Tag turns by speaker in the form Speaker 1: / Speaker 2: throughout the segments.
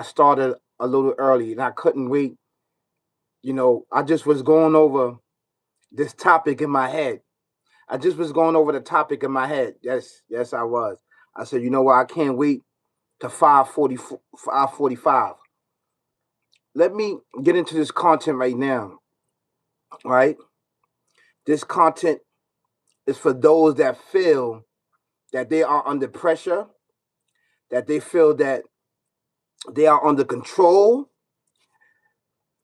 Speaker 1: I started a little early and I couldn't wait. I just was going over this topic in my head. I just was going over the topic in my head. Yes, yes, I was. I said, you know what? I can't wait to 5:45. Let me get into this content right now. Right? This content is for those that feel that they are under pressure, that they feel that they are under control,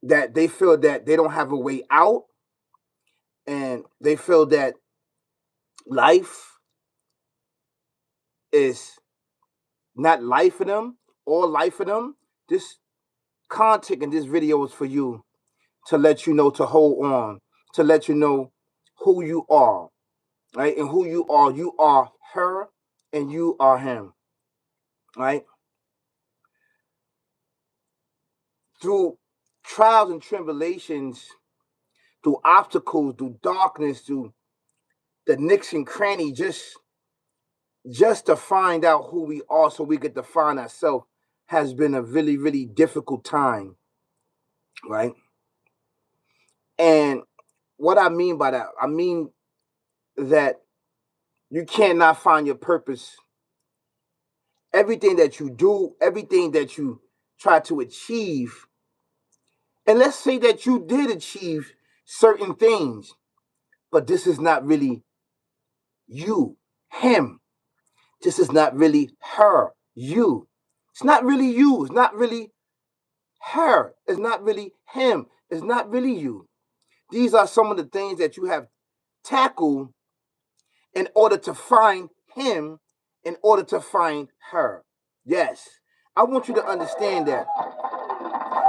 Speaker 1: that they feel that they don't have a way out, and they feel that life is not life for them or life for them. This content in this video is for you to let you know to hold on, to let you know who you are, right? And who you are her and you are him, right? Through trials and tribulations, through obstacles, through darkness, through the nicks and cranny, just to find out who we are so we could define ourselves has been a really, really difficult time, right? And what I mean by that, I mean that you cannot find your purpose. Everything that you do, everything that you try to achieve, and let's say that you did achieve certain things, but this is not really you, him. This is not really her, you. It's not really you. It's not really her. It's not really him. It's not really you. These are some of the things that you have tackled in order to find him, in order to find her. Yes, I want you to understand that.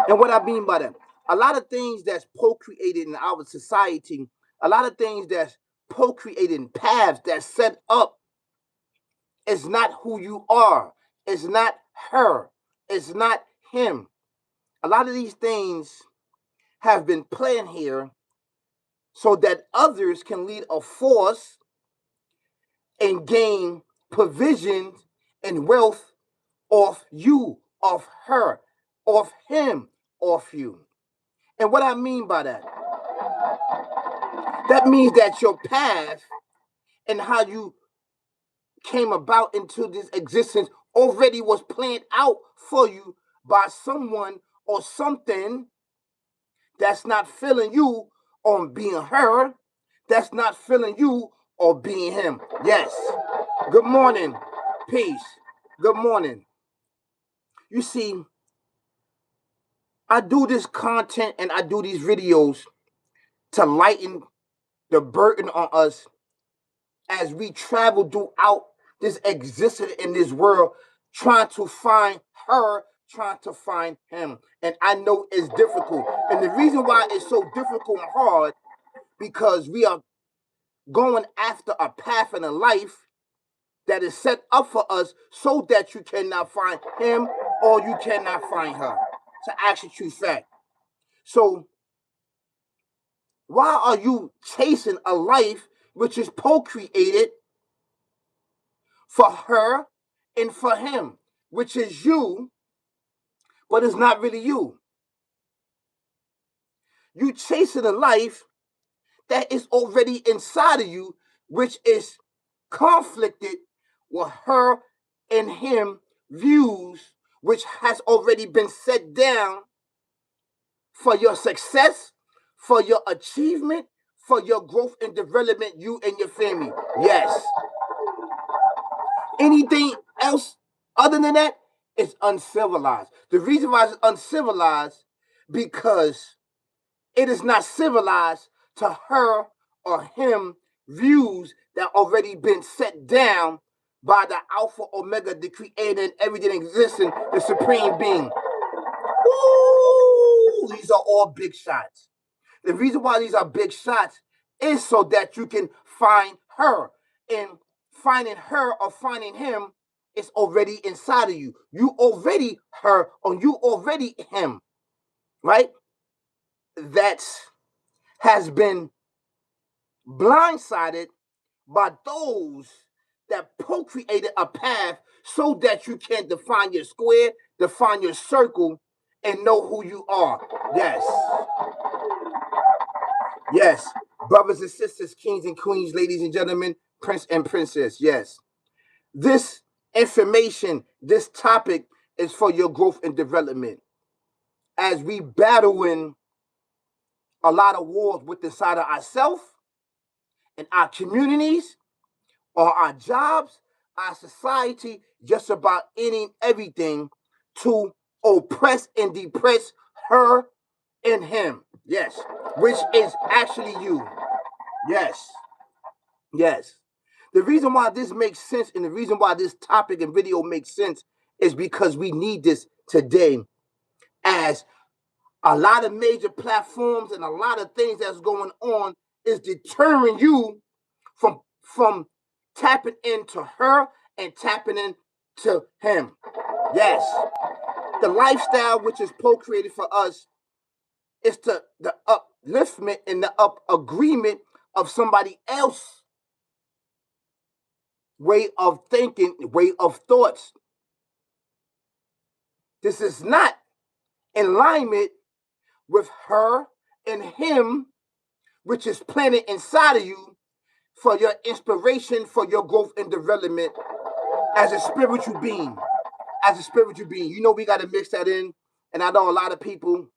Speaker 1: And what I mean by that, a lot of things that's procreated in our society, a lot of things that's procreated in paths that's set up is not who you are. It's not her. It's not him. A lot of these things have been planned here so that others can lead a force and gain provisions and wealth off you, off her, off him, off you. And what I mean by that, that means that your path and how you came about into this existence already was planned out for you by someone or something that's not feeling you on being her, that's not feeling you or being him. Yes. Good morning. Peace. Good morning. You see, I do this content and I do these videos to lighten the burden on us as we travel throughout this existence in this world, trying to find her, trying to find him. And I know it's difficult. And the reason why it's so difficult and hard, because we are going after a path in a life that is set up for us so that you cannot find him or you cannot find her. To actually true fact. So why are you chasing a life which is procreated for her and for him, which is you, but it's not really you? You chasing a life that is already inside of you, which is conflicted with her and him views, which has already been set down for your success, for your achievement, for your growth and development, you and your family. Yes. Anything else other than that is uncivilized. The reason why it's uncivilized because it is not civilized to her or him views that already been set down by the Alpha Omega, the creator and everything existing, the supreme being. Ooh, these are all big shots. The reason why these are big shots is so that you can find her. And finding her or finding him is already inside of you. You already her or you already him, right? That has been blindsided by those that procreated a path so that you can define your square, define your circle, and know who you are. Yes. Yes. Brothers and sisters, kings and queens, ladies and gentlemen, prince and princess. Yes. This information, this topic is for your growth and development. As we battling a lot of wars with inside of ourselves and our communities or our jobs, our society, just about any everything to oppress and depress her and him. Yes. Which is actually you. Yes. Yes. The reason why this makes sense and the reason why this topic and video makes sense is because we need this today, as a lot of major platforms and a lot of things that's going on is deterring you from tapping into her and tapping into him. Yes. The lifestyle which is co-created for us is the upliftment and the up agreement of somebody else way of thinking, way of thoughts. This is not in alignment with her and him, which is planted inside of you for your inspiration, for your growth and development as a spiritual being. As a spiritual being, you know, we got to mix that in. And I know a lot of people,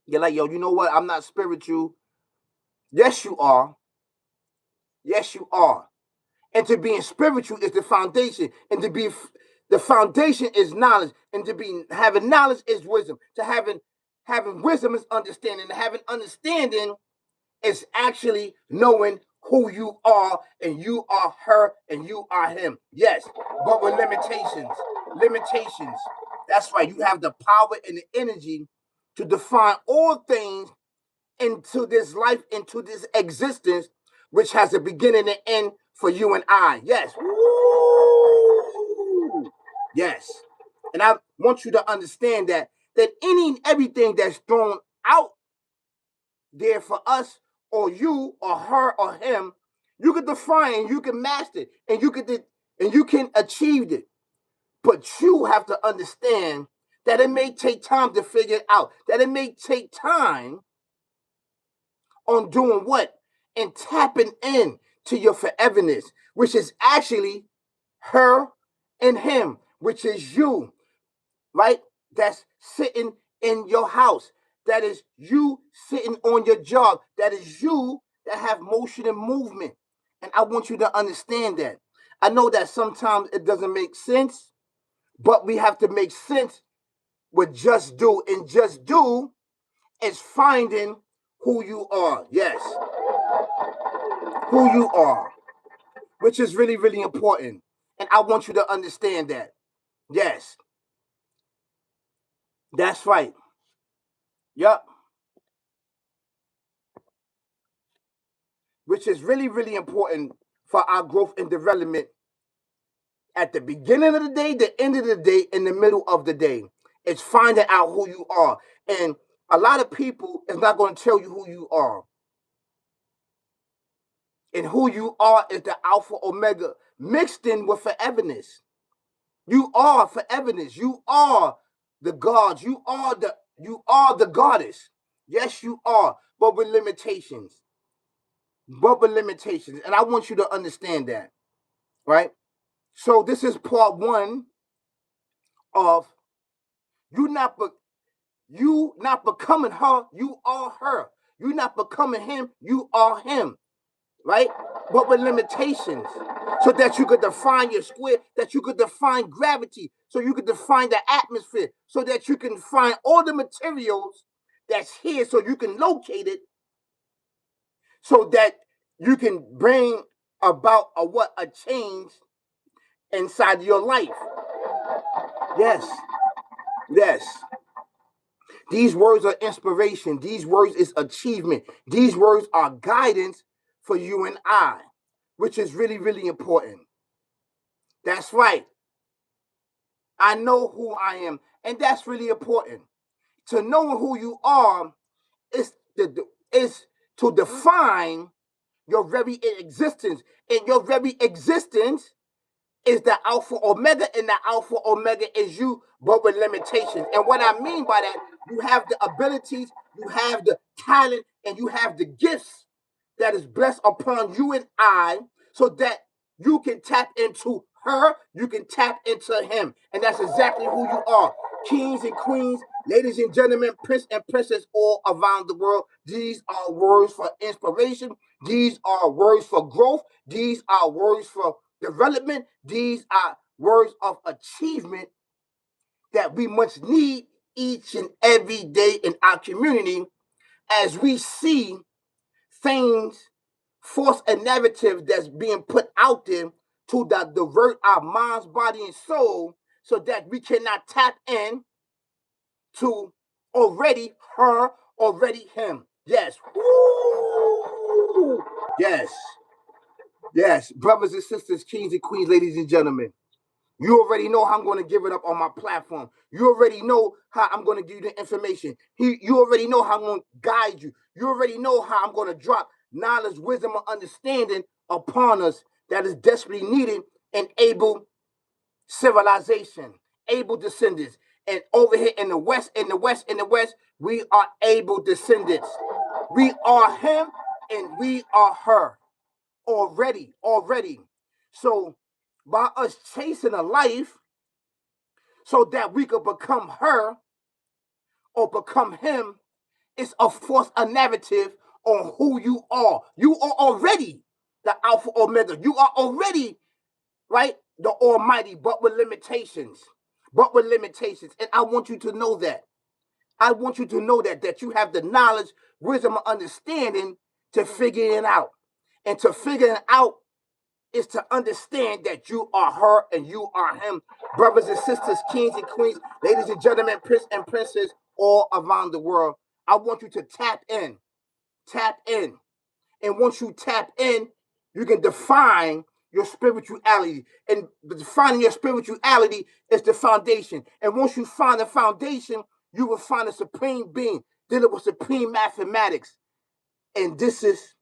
Speaker 1: you're like, yo, you know what? I'm not spiritual. Yes, you are. Yes, you are. And to being spiritual is the foundation. And to be the foundation is knowledge. And to be having knowledge is wisdom. To having wisdom is understanding. And having understanding is actually knowing who you are, and you are her and you are him. Yes, but with limitations. Limitations. That's right. You have the power and the energy to define all things into this life, into this existence, which has a beginning and end for you and I. Yes. Woo! Yes. And I want you to understand that any and everything that's thrown out there for us or you or her or him, you can define, you can master it, and you can achieve it. But you have to understand that it may take time to figure it out. That it may take time on doing what? And tapping in to your foreverness, which is actually her and him, which is you, right? That's sitting in your house. That is you sitting on your job. That is you that have motion and movement. And I want you to understand that. I know that sometimes it doesn't make sense, but we have to make sense with just do. And just do is finding who you are. Yes. Who you are, which is really, really important. And I want you to understand that. Yes. That's right. Yup. Which is really, really important for our growth and development at the beginning of the day, the end of the day, in the middle of the day. It's finding out who you are. And a lot of people is not going to tell you who you are. And who you are is the Alpha Omega mixed in with foreverness. You are foreverness. You are the gods. You are the goddess. Yes, you are, but with limitations. But with limitations. And I want you to understand that. Right? So this is part one of you not becoming her, you are her. You not becoming him, you are him. Right? But with limitations. So that you could define your square, that you could define gravity, so you could define the atmosphere, so that you can find all the materials that's here, so you can locate it, so that you can bring about a change inside your life. Yes. Yes. These words are inspiration. These words is achievement. These words are guidance for you and I, which is really, really important. That's right. I know who I am. And that's really important. To know who you are is to define your very existence. And your very existence is the Alpha Omega, and the Alpha Omega is you, but with limitations. And what I mean by that, you have the abilities, you have the talent, and you have the gifts that is blessed upon you and I, so that you can tap into her, you can tap into him. And that's exactly who you are. Kings and queens, ladies and gentlemen, prince and princess all around the world. These are words for inspiration. These are words for growth. These are words for development. These are words of achievement that we must need each and every day in our community, as we see things, force a narrative that's being put out there to divert our minds, body, and soul, so that we cannot tap in to already her, already him. Yes. Woo! Yes. Yes. Brothers and sisters, kings and queens, ladies and gentlemen. You already know how I'm going to give it up on my platform. You already know how I'm going to give you the information. You already know how I'm going to guide you. You already know how I'm going to drop knowledge, wisdom, and understanding upon us that is desperately needed in able civilization, able descendants. And over here in the West, we are able descendants. We are him and we are her already. So by us chasing a life so that we could become her or become him, it's a force, a narrative on who you are. You are already the Alpha Omega. You are already, right, the Almighty, but with limitations. And I want you to know that. I want you to know that you have the knowledge, wisdom, and understanding to figure it out. And to figure it out is to understand that you are her and you are him. Brothers and sisters, kings and queens, ladies and gentlemen, prince and princess all around the world. I want you to tap in. Tap in. And once you tap in, you can define your spirituality. And defining your spirituality is the foundation. And once you find the foundation, you will find a supreme being dealing with supreme mathematics. And this is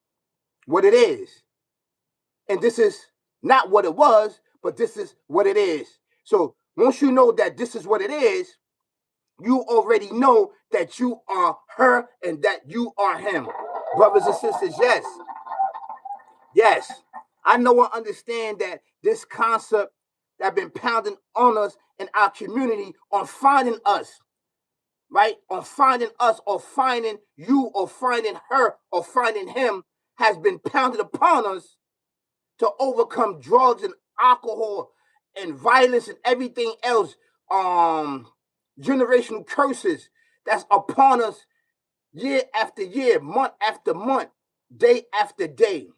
Speaker 1: what it is. And this is not what it was, but this is what it is. So once you know that this is what it is, you already know that you are her and that you are him. Brothers and sisters, yes. Yes. I know and understand that this concept that been pounding on us in our community on finding us, right? On finding us or finding you or finding her or finding him has been pounded upon us to overcome drugs and alcohol and violence and everything else, generational curses that's upon us year after year, month after month, day after day,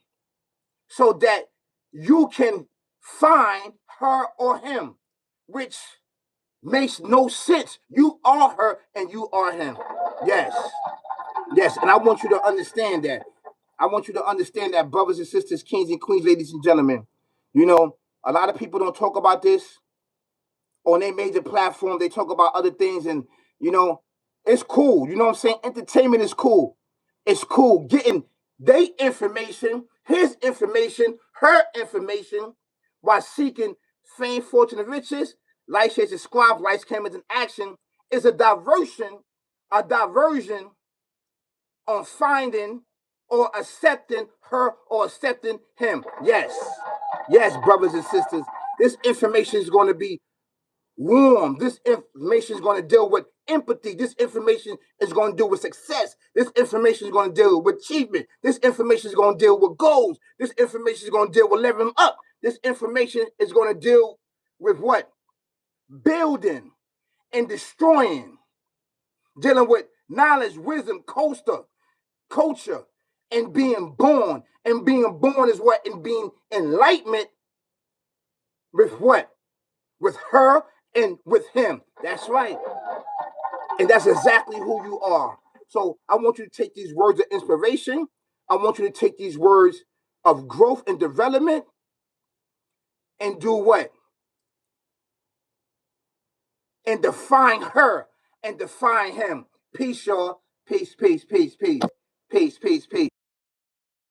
Speaker 1: so that you can find her or him, which makes no sense. You are her and you are him. Yes. Yes. And I want you to understand that. I want you to understand that, brothers and sisters, kings and queens, ladies and gentlemen. You know, a lot of people don't talk about this on their major platform. They talk about other things, and it's cool. You know what I'm saying? Entertainment is cool. It's cool getting their information, his information, her information, while seeking fame, fortune, and riches. Life Shades Squad, Lights, Cameras, in Action is a diversion on finding or accepting her or accepting him. Yes. Yes, brothers and sisters. This information is going to be warm. This information is going to deal with empathy. This information is going to deal with success. This information is going to deal with achievement. This information is going to deal with goals. This information is going to deal with leveling up. This information is going to deal with what? Building and destroying. Dealing with knowledge, wisdom, culture, and being born. And being born is what? And being enlightenment with what? With her and with him. That's right. And that's exactly who you are. So I want you to take these words of inspiration. I want you to take these words of growth and development and do what? And define her and define him. Peace, y'all. Peace, peace, peace, peace. Peace, peace, peace.